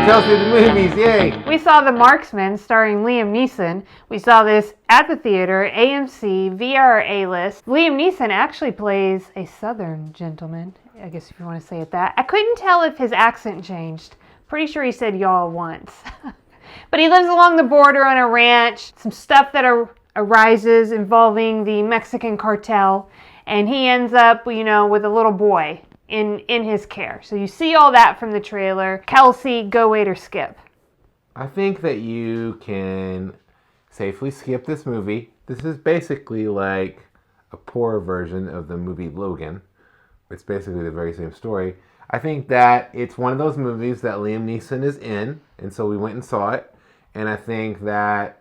Rachelsey the movies, yay! We saw The Marksman starring Liam Neeson. We saw this at the theater, AMC, VR A-list. Liam Neeson actually plays a southern gentleman, I guess if you want to say it that. I couldn't tell if his accent changed. Pretty sure he said y'all once. But he lives along the border on a ranch. Some stuff that arises involving the Mexican cartel. And he ends up, with a little boy in his care. So you see all that from the trailer. Kelsey, go, wait, or skip? I think that you can safely skip this movie. This is basically like a poor version of the movie Logan. It's basically the very same story. I think that it's one of those movies that Liam Neeson is in, and so we went and saw it. And I think that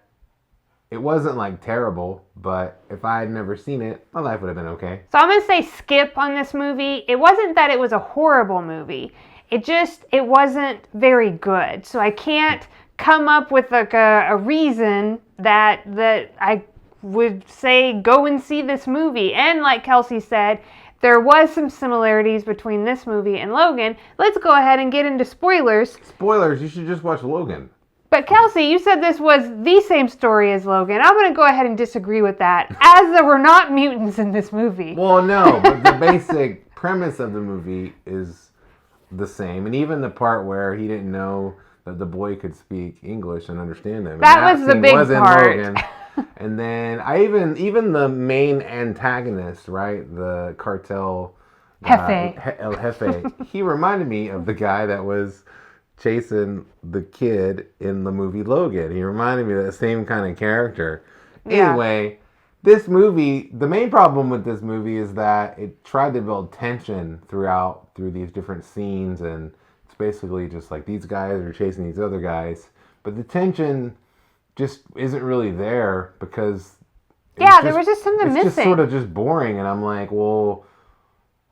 it wasn't like terrible, but if I had never seen it, my life would have been okay. So I'm going to say skip on this movie. It wasn't that it was a horrible movie. It wasn't very good. So I can't come up with like a reason that I would say go and see this movie. And like Kelsey said, there was some similarities between this movie and Logan. Let's go ahead and get into spoilers. Spoilers, you should just watch Logan. But Kelsey, you said this was the same story as Logan. I'm going to go ahead and disagree with that, as there were not mutants in this movie. Well, no, but the basic premise of the movie is the same. And even the part where he didn't know that the boy could speak English and understand them. That was the big part. Logan. And then even the main antagonist, right, the cartel Jefe. El Jefe, he reminded me of the guy that was chasing the kid in the movie Logan. He reminded me of that same kind of character. Yeah. Anyway, this movie, the main problem with this movie is that it tried to build tension through these different scenes, and it's basically just like these guys are chasing these other guys, but the tension just isn't really there because there was just something missing. It's just sort of just boring, and I'm like, well,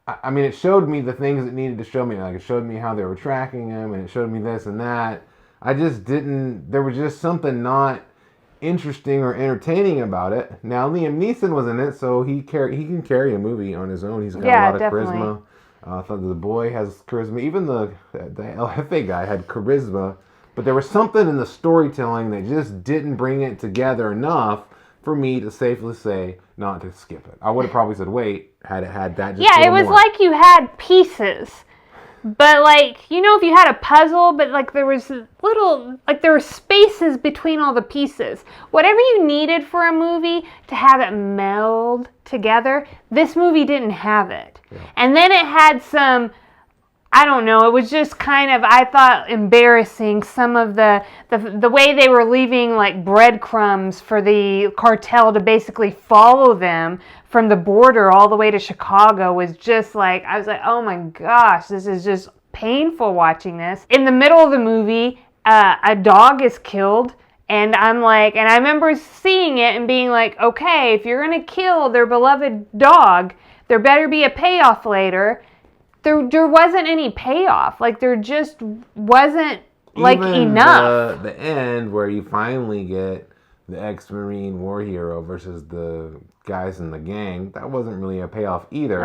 I mean, it showed me the things it needed to show me. Like, it showed me how they were tracking him, and it showed me this and that. There was just something not interesting or entertaining about it. Now, Liam Neeson was in it, so he can carry a movie on his own. He's got a lot of charisma. I thought the boy has charisma. Even the El Jefe guy had charisma. But there was something in the storytelling that just didn't bring it together enough for me to safely say not to skip it. I would have probably said wait, had it had that just Yeah, it was more. like you had pieces. But like, if you had a puzzle, but like there was there were spaces between all the pieces. Whatever you needed for a movie to have it meld together, this movie didn't have it. Yeah. And then it had some, I don't know, it was just kind of, I thought, embarrassing, some of the way they were leaving like breadcrumbs for the cartel to basically follow them from the border all the way to Chicago was just like, I was like, oh my gosh, this is just painful watching this. In the middle of the movie, a dog is killed, and I'm like, and I remember seeing it and being like, okay, if you're going to kill their beloved dog, there better be a payoff later. There wasn't any payoff. Like, there just wasn't, like, even enough. The end where you finally get the ex-Marine war hero versus the guys in the gang, that wasn't really a payoff either.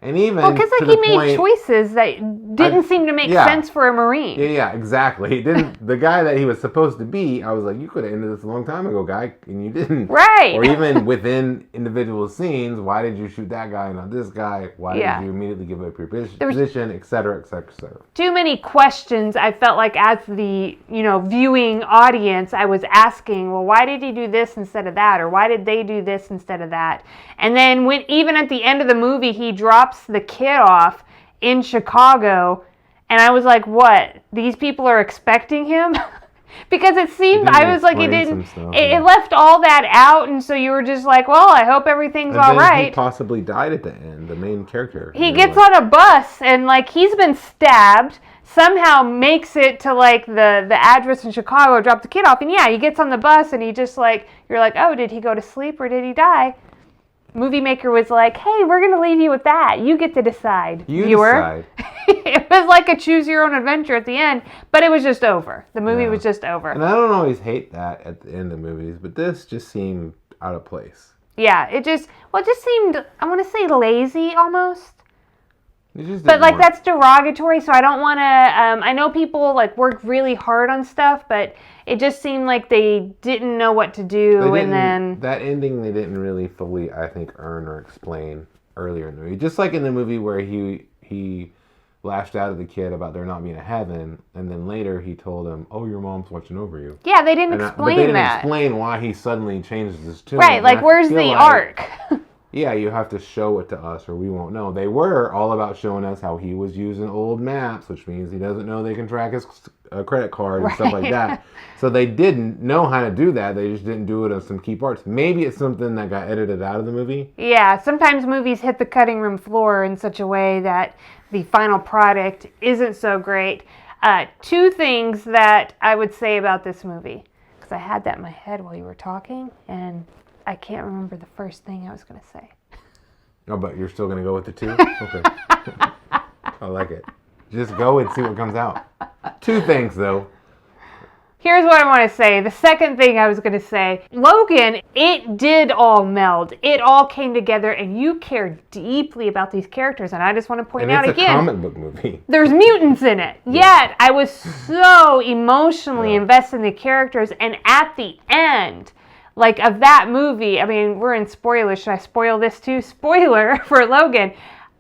And even because like he made choices that didn't seem to make sense for a Marine. Yeah, exactly. He didn't. The guy that he was supposed to be, I was like, you could have ended this a long time ago, guy, and you didn't. Right. Or even within individual scenes, why did you shoot that guy and not this guy? Why did you immediately give up your position, et cetera, et cetera, et cetera? Too many questions. I felt like as the viewing audience, I was asking, well, why did he do this instead of that, or why did they do this instead of that? And then when even at the end of the movie, he drops the kid off in Chicago, and I was like, what? These people are expecting him? Because it seemed, I was like, it left all that out, and so you were just like, well, I hope everything's all right. He possibly died at the end, the main character. He gets on a bus, and like he's been stabbed, somehow makes it to like the address in Chicago, drop the kid off, and he gets on the bus, and he just like, you're like, oh, did he go to sleep or did he die? Movie maker was like, hey, we're going to leave you with that. You get to decide, viewer. It was like a choose your own adventure at the end, but it was just over. The movie was just over. And I don't always hate that at the end of movies, but this just seemed out of place. Yeah, it just seemed, I want to say lazy almost. It just But didn't like work. that's derogatory, so I don't want to. I know people like work really hard on stuff, but it just seemed like they didn't know what to do, and then that ending they didn't really fully, I think, earn or explain earlier in the movie. Just like in the movie where he lashed out at the kid about there not being a heaven, and then later he told him, "Oh, your mom's watching over you." yeah, they didn't But explain they didn't that. explain why he suddenly changes his tune. Right, And like I where's feel the like, arc? Yeah, you have to show it to us or we won't know. They were all about showing us how he was using old maps, which means he doesn't know they can track his credit card and stuff like that. So they didn't know how to do that. They just didn't do it on some key parts. Maybe it's something that got edited out of the movie. Yeah, sometimes movies hit the cutting room floor in such a way that the final product isn't so great. Two things that I would say about this movie, because I had that in my head while you were talking, and I can't remember the first thing I was going to say. Oh, but you're still going to go with the two? Okay. I like it. Just go and see what comes out. Two things, though. Here's what I want to say. The second thing I was going to say, Logan, it did all meld. It all came together, and you care deeply about these characters, and I just want to point out And it's again. a comic book movie. There's mutants in it. Yet, I was so emotionally invested in the characters, and at the end, like, of that movie, I mean, we're in spoilers. Should I spoil this too? Spoiler for Logan.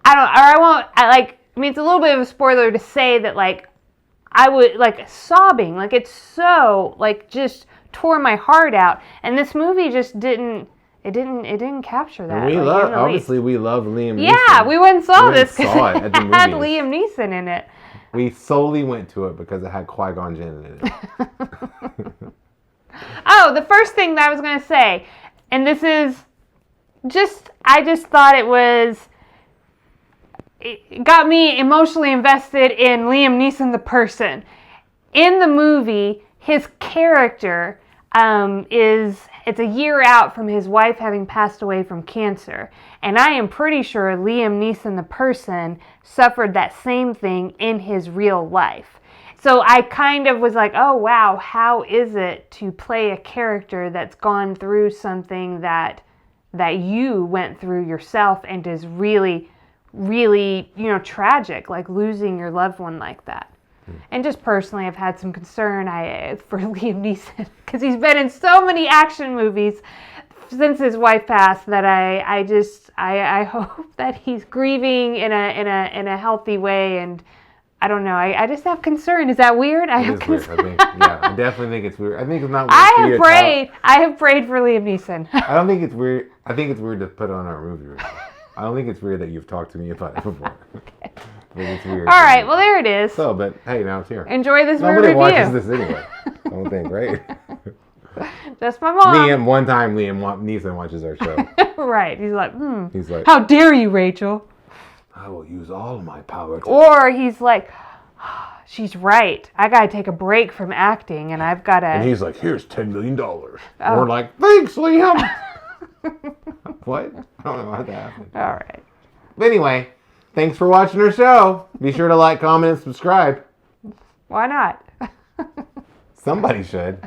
I mean, it's a little bit of a spoiler to say that, like, I was, like, sobbing. Like, it's so, like, just tore my heart out. And this movie just didn't capture that. And we love Liam Neeson. Yeah, we went and saw We this went and saw it at the had movies. Liam Neeson in it. We solely went to it because it had Qui-Gon Jinn in it. Oh, the first thing that I was going to say, and this is I just thought it got me emotionally invested in Liam Neeson, the person. In the movie, his character it's a year out from his wife having passed away from cancer. And I am pretty sure Liam Neeson, the person, suffered that same thing in his real life. So I kind of was like, oh, wow, how is it to play a character that's gone through something that you went through yourself and is really, really, tragic, like losing your loved one like that. And just personally, I've had some concern for Liam Neeson because he's been in so many action movies since his wife passed that I hope that he's grieving in a healthy way. And I don't know. I just have concern. Is that weird? I have concern. Weird, I think. Yeah, I definitely think it's weird. I think it's not weird. I have prayed for Liam Neeson. I don't think it's weird. I think it's weird to put on our movie review. I don't think it's weird that you've talked to me about it before. Okay. I think it's weird. All right. Well, there it is. So, but hey, now it's here. Enjoy this Nobody review. watches this anyway. I don't think, right? Just my mom. One time Liam Neeson watches our show. Right. He's like, He's like, how dare you, Rachel? I will use all of my power to... Or he's like, she's right. I got to take a break from acting, and I've got to... And he's like, here's $10 million. Oh. And we're like, thanks, Liam. What? I don't know how that happened. All right. But anyway, thanks for watching our show. Be sure to like, comment, and subscribe. Why not? Somebody should.